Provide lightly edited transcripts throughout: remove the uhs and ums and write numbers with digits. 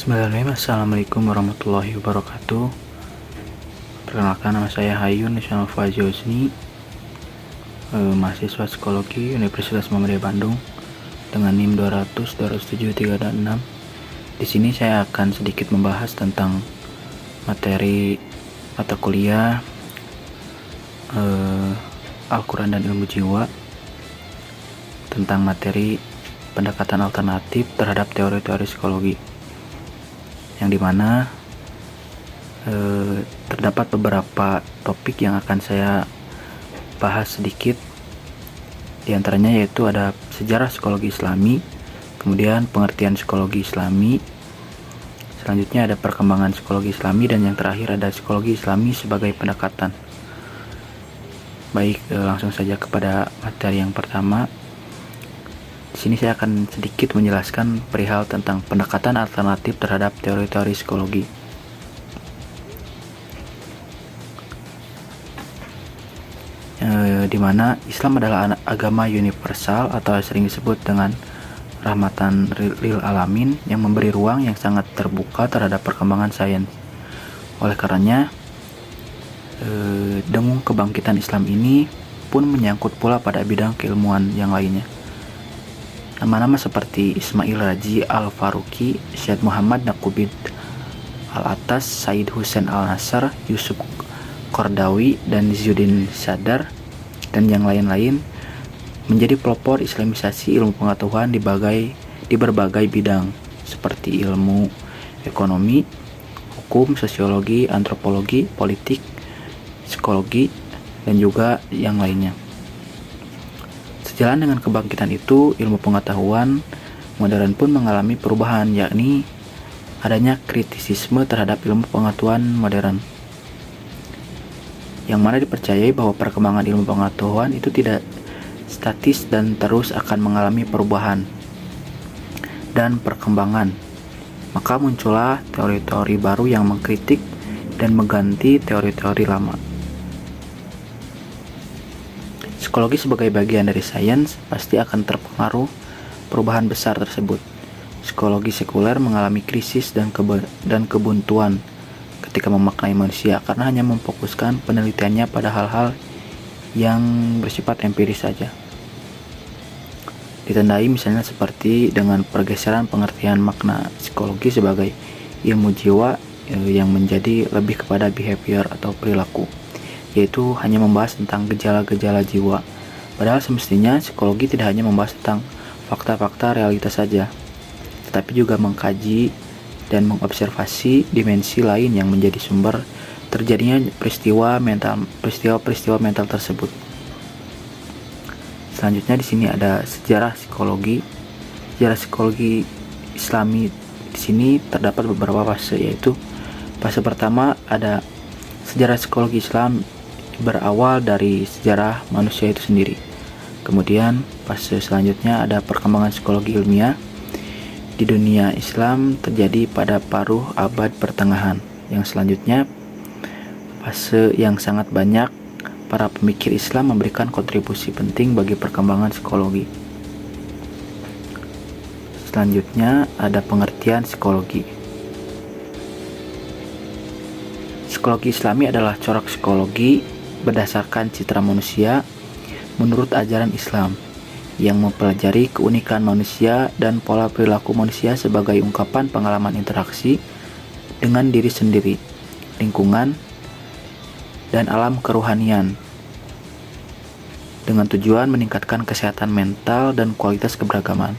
Bismillahirrahmanirrahim. Assalamualaikum warahmatullahi wabarakatuh. Perkenalkan, nama saya Hayun Nisanul Fazi Husni, mahasiswa psikologi Universitas Muhammadiyah Bandung dengan NIM 200-207-326. Di sini saya akan sedikit membahas tentang materi mata kuliah Al-Quran dan Ilmu Jiwa, tentang materi pendekatan alternatif terhadap teori-teori psikologi, yang dimana terdapat beberapa topik yang akan saya bahas sedikit. Di antaranya yaitu ada sejarah psikologi Islami, kemudian pengertian psikologi Islami, selanjutnya ada perkembangan psikologi Islami, dan yang terakhir ada psikologi Islami sebagai pendekatan. Baik, langsung saja kepada materi yang pertama. Di sini saya akan sedikit menjelaskan perihal tentang pendekatan alternatif terhadap teori-teori psikologi. Di mana Islam adalah agama universal atau sering disebut dengan rahmatan lil alamin, yang memberi ruang yang sangat terbuka terhadap perkembangan sains. Oleh karenanya, dengung kebangkitan Islam ini pun menyangkut pula pada bidang keilmuan yang lainnya. Nama-nama seperti Ismail Raji Al-Faruqi, Syed Muhammad Naqubid Al-Atas, Said Hussein Al-Nasr, Yusuf Qardawi, dan Izzuddin Sadar, dan yang lain-lain menjadi pelopor islamisasi ilmu pengetahuan di berbagai bidang seperti ilmu ekonomi, hukum, sosiologi, antropologi, politik, psikologi, dan juga yang lainnya. Sejalan dengan kebangkitan itu, ilmu pengetahuan modern pun mengalami perubahan, yakni adanya kritisisme terhadap ilmu pengetahuan modern, yang mana dipercayai bahwa perkembangan ilmu pengetahuan itu tidak statis dan terus akan mengalami perubahan dan perkembangan. Maka muncullah teori-teori baru yang mengkritik dan mengganti teori-teori lama. Psikologi sebagai bagian dari sains pasti akan terpengaruh perubahan besar tersebut. Psikologi sekuler mengalami krisis dan kebuntuan ketika memaknai manusia, karena hanya memfokuskan penelitiannya pada hal-hal yang bersifat empiris saja. Ditandai misalnya seperti dengan pergeseran pengertian makna psikologi sebagai ilmu jiwa yang menjadi lebih kepada behavior atau perilaku, yaitu hanya membahas tentang gejala-gejala jiwa. Padahal semestinya psikologi tidak hanya membahas tentang fakta-fakta realitas saja, tetapi juga mengkaji dan mengobservasi dimensi lain yang menjadi sumber terjadinya peristiwa mental tersebut. Selanjutnya di sini ada sejarah psikologi. Sejarah psikologi Islami di sini terdapat beberapa fase, yaitu fase pertama ada sejarah psikologi Islam berawal dari sejarah manusia itu sendiri. Kemudian fase selanjutnya ada perkembangan psikologi ilmiah di dunia Islam terjadi pada paruh abad pertengahan. Yang selanjutnya fase yang sangat banyak para pemikir Islam memberikan kontribusi penting bagi perkembangan psikologi. Selanjutnya ada pengertian psikologi. Psikologi Islami adalah corak psikologi berdasarkan citra manusia menurut ajaran Islam, yang mempelajari keunikan manusia dan pola perilaku manusia sebagai ungkapan pengalaman interaksi dengan diri sendiri, lingkungan, dan alam kerohanian, dengan tujuan meningkatkan kesehatan mental dan kualitas keberagaman.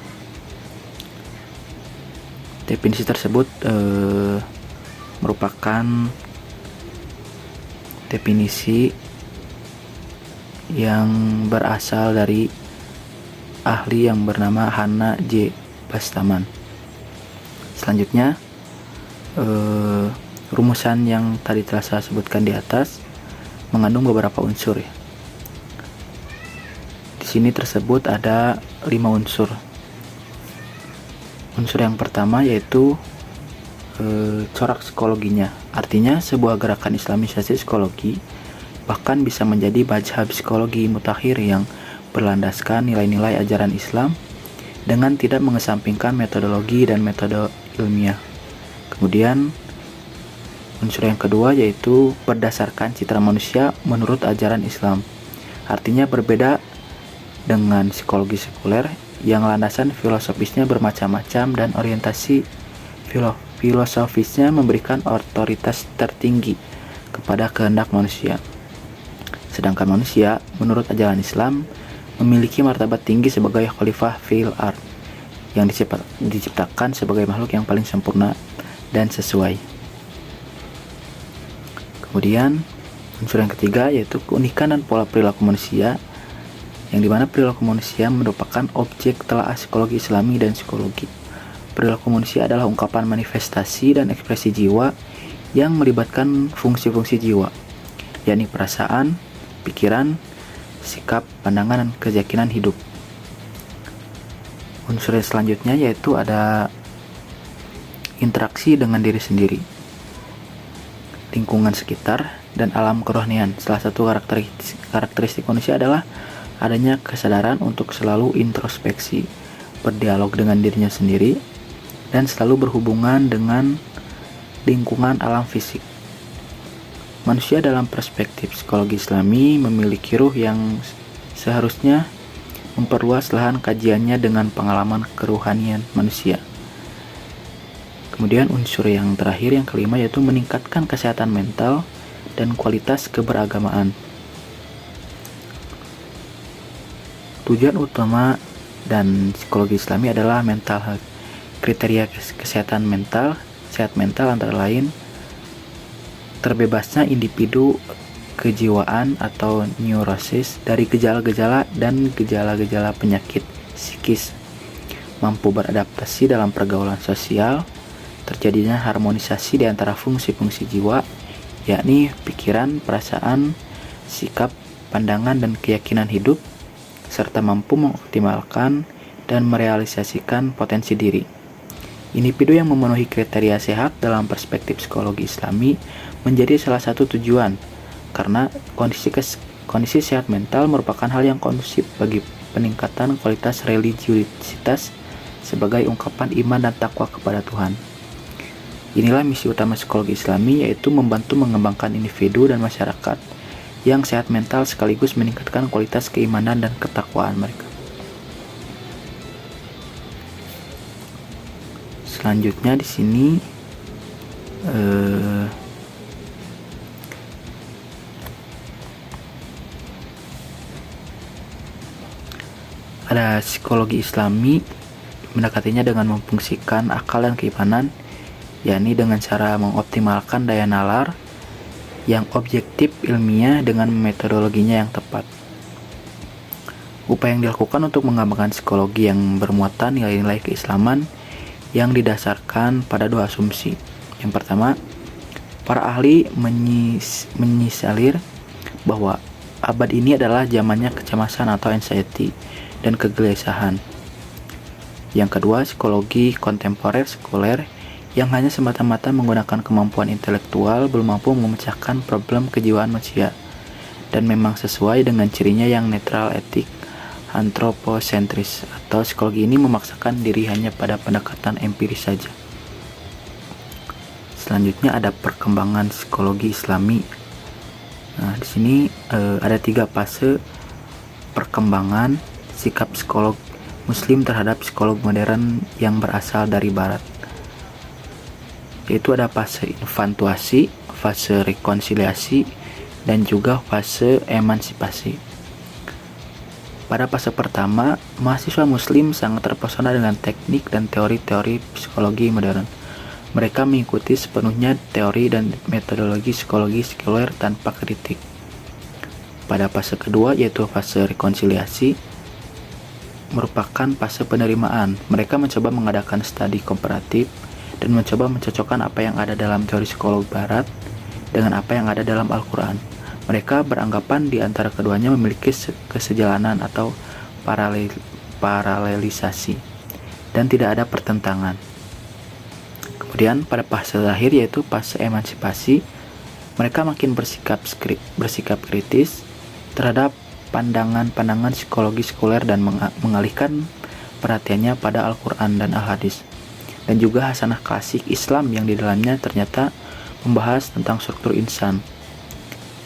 Definisi tersebut merupakan definisi yang berasal dari ahli yang bernama Hannah J. Bastaman. Selanjutnya, rumusan yang tadi telah saya sebutkan di atas mengandung beberapa unsur ya. Di sini tersebut ada 5 unsur. Unsur yang pertama yaitu corak psikologinya. Artinya sebuah gerakan islamisasi psikologi bahkan bisa menjadi mazhab psikologi mutakhir yang berlandaskan nilai-nilai ajaran Islam dengan tidak mengesampingkan metodologi dan metode ilmiah. Kemudian unsur yang kedua yaitu berdasarkan citra manusia menurut ajaran Islam. Artinya berbeda dengan psikologi sekuler yang landasan filosofisnya bermacam-macam dan orientasi filosofisnya memberikan otoritas tertinggi kepada kehendak manusia. Sedangkan manusia, menurut ajaran Islam, memiliki martabat tinggi sebagai khalifah fil ard, yang diciptakan sebagai makhluk yang paling sempurna dan sesuai. Kemudian, unsur yang ketiga yaitu keunikan dan pola perilaku manusia, yang dimana perilaku manusia merupakan objek telaah psikologi Islami dan psikologi. Perilaku manusia adalah ungkapan manifestasi dan ekspresi jiwa yang melibatkan fungsi-fungsi jiwa, yakni perasaan, pikiran, sikap, pandangan, dan keyakinan hidup. Unsur selanjutnya yaitu ada interaksi dengan diri sendiri, lingkungan sekitar, dan alam kerohanian. Salah satu karakteristik manusia adalah adanya kesadaran untuk selalu introspeksi, berdialog dengan dirinya sendiri, dan selalu berhubungan dengan lingkungan alam fisik. Manusia dalam perspektif psikologi Islami memiliki ruh yang seharusnya memperluas lahan kajiannya dengan pengalaman keruhanian manusia. Kemudian unsur yang terakhir, yang kelima, yaitu meningkatkan kesehatan mental dan kualitas keberagamaan. Tujuan utama dan psikologi Islami adalah mental health. Kriteria kesehatan mental, sehat mental antara lain terbebasnya individu kejiwaan atau neurosis dari gejala-gejala dan gejala-gejala penyakit psikis, mampu beradaptasi dalam pergaulan sosial, terjadinya harmonisasi di antara fungsi-fungsi jiwa, yakni pikiran, perasaan, sikap, pandangan, dan keyakinan hidup, serta mampu mengoptimalkan dan merealisasikan potensi diri. Individu yang memenuhi kriteria sehat dalam perspektif psikologi Islami menjadi salah satu tujuan, karena kondisi sehat mental merupakan hal yang kondusif bagi peningkatan kualitas religiusitas sebagai ungkapan iman dan takwa kepada Tuhan. Inilah misi utama psikologi Islami, yaitu membantu mengembangkan individu dan masyarakat yang sehat mental sekaligus meningkatkan kualitas keimanan dan ketakwaan mereka. Selanjutnya di sini ada psikologi Islami mendekatinya dengan memfungsikan akal dan keimanan, yakni dengan cara mengoptimalkan daya nalar yang objektif ilmiah dengan metodologinya yang tepat. Upaya yang dilakukan untuk mengembangkan psikologi yang bermuatan nilai-nilai keislaman yang didasarkan pada dua asumsi. Yang pertama, para ahli menyisalir bahwa abad ini adalah zamannya kecemasan atau anxiety dan kegelisahan. Yang kedua, psikologi kontemporer sekuler yang hanya semata-mata menggunakan kemampuan intelektual belum mampu memecahkan problem kejiwaan manusia, dan memang sesuai dengan cirinya yang netral, etik, antroposentris, atau psikologi ini memaksakan diri hanya pada pendekatan empiris saja. Selanjutnya ada perkembangan psikologi Islami. Nah, di sini ada 3 fase perkembangan sikap psikolog Muslim terhadap psikolog modern yang berasal dari Barat, yaitu ada fase infantuasi, fase rekonsiliasi, dan juga fase emansipasi. Pada fase pertama, mahasiswa Muslim sangat terpesona dengan teknik dan teori-teori psikologi modern. Mereka mengikuti sepenuhnya teori dan metodologi psikologi sekuler tanpa kritik. Pada fase kedua, yaitu fase rekonsiliasi, merupakan fase penerimaan. Mereka mencoba mengadakan studi komparatif dan mencoba mencocokkan apa yang ada dalam teori psikologi Barat dengan apa yang ada dalam Al-Quran. Mereka beranggapan di antara keduanya memiliki kesejalanan atau paralelisasi dan tidak ada pertentangan. Kemudian pada fase terakhir, yaitu fase emansipasi, mereka makin bersikap kritis terhadap pandangan-pandangan psikologi sekuler dan mengalihkan perhatiannya pada Al-Quran dan Al-Hadis. dan juga hasanah klasik Islam yang di dalamnya ternyata membahas tentang struktur insan,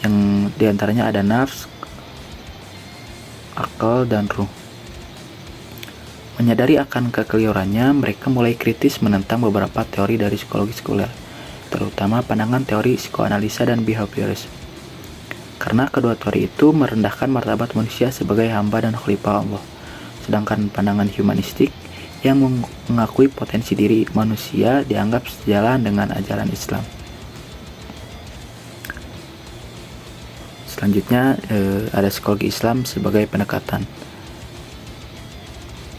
yang diantaranya ada nafs, akal, dan ruh. Menyadari akan kekeliruannya, mereka mulai kritis menentang beberapa teori dari psikologi sekuler, terutama pandangan teori psikoanalisa dan behaviorisme. Karena kedua teori itu merendahkan martabat manusia sebagai hamba dan khalifah Allah, sedangkan pandangan humanistik yang mengakui potensi diri manusia dianggap sejalan dengan ajaran Islam. Selanjutnya ada psikologi Islam sebagai pendekatan.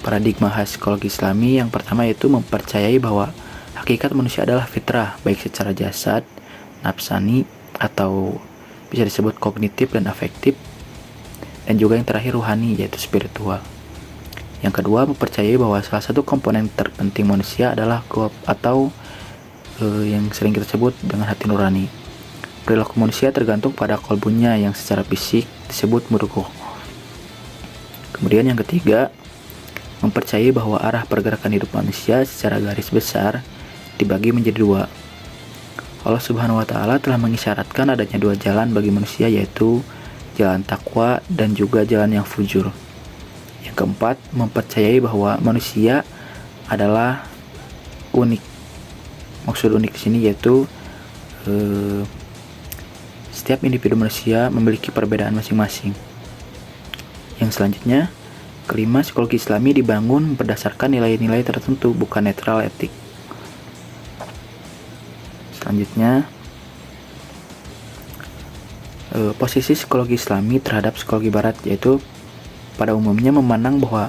Paradigma khas psikologi Islami yang pertama yaitu mempercayai bahwa hakikat manusia adalah fitrah, baik secara jasad, nafsani, atau bisa disebut kognitif dan afektif, dan juga yang terakhir ruhani, yaitu spiritual. Yang kedua, mempercayai bahwa salah satu komponen terpenting manusia adalah yang sering kita sebut dengan hati nurani. Perilaku manusia tergantung pada kolbunya yang secara fisik disebut murugh. Kemudian yang ketiga, mempercayai bahwa arah pergerakan hidup manusia secara garis besar dibagi menjadi dua. Allah Subhanahu wa Ta'ala telah mengisyaratkan adanya dua jalan bagi manusia, yaitu jalan takwa dan juga jalan yang fujur. Yang keempat, mempercayai bahwa manusia adalah unik. Maksud unik di sini yaitu setiap individu manusia memiliki perbedaan masing-masing. Yang selanjutnya, kelima, psikologi Islami dibangun berdasarkan nilai-nilai tertentu, bukan netral etik. Selanjutnya, posisi psikologi Islami terhadap psikologi Barat, yaitu pada umumnya memandang bahwa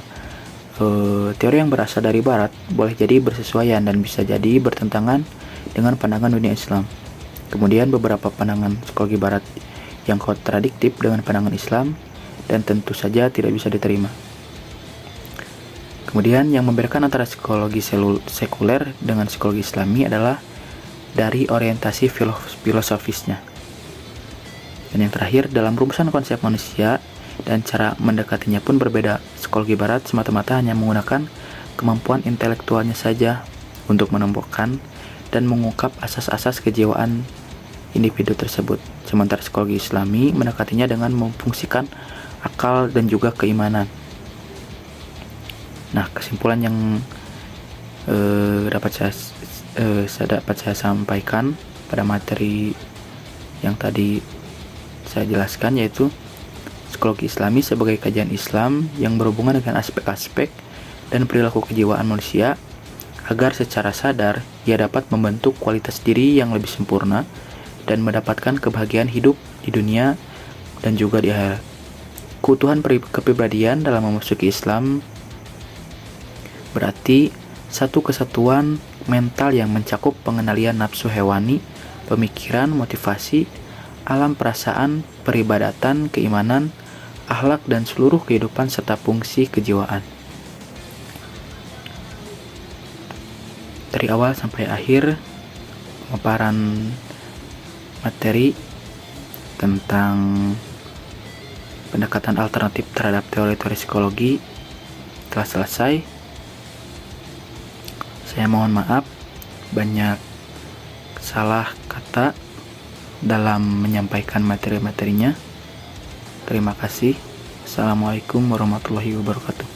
teori yang berasal dari Barat boleh jadi bersesuaian dan bisa jadi bertentangan dengan pandangan dunia Islam. Kemudian beberapa pandangan psikologi Barat yang kontradiktif dengan pandangan Islam dan tentu saja tidak bisa diterima. Kemudian yang membedakan antara psikologi sekuler dengan psikologi Islami adalah dari orientasi filosofisnya. Dan yang terakhir, dalam rumusan konsep manusia dan cara mendekatinya pun berbeda. Psikologi Barat semata-mata hanya menggunakan kemampuan intelektualnya saja untuk menemukan dan mengungkap asas-asas kejiwaan individu tersebut. Sementara psikologi Islami mendekatinya dengan memfungsikan akal dan juga keimanan. Nah, kesimpulan yang dapat saya sampaikan pada materi yang tadi saya jelaskan, yaitu psikologi Islami sebagai kajian Islam yang berhubungan dengan aspek-aspek dan perilaku kejiwaan manusia agar secara sadar ia dapat membentuk kualitas diri yang lebih sempurna dan mendapatkan kebahagiaan hidup di dunia dan juga di akhirat. Keutuhan kepribadian dalam memasuki Islam berarti satu kesatuan mental yang mencakup pengendalian nafsu hewani, pemikiran, motivasi, alam perasaan, peribadatan, keimanan, akhlak, dan seluruh kehidupan serta fungsi kejiwaan. Dari awal sampai akhir, pemaparan materi tentang pendekatan alternatif terhadap teori-teori psikologi telah selesai. Saya mohon maaf banyak salah kata dalam menyampaikan materi-materinya. Terima kasih. Assalamualaikum warahmatullahi wabarakatuh.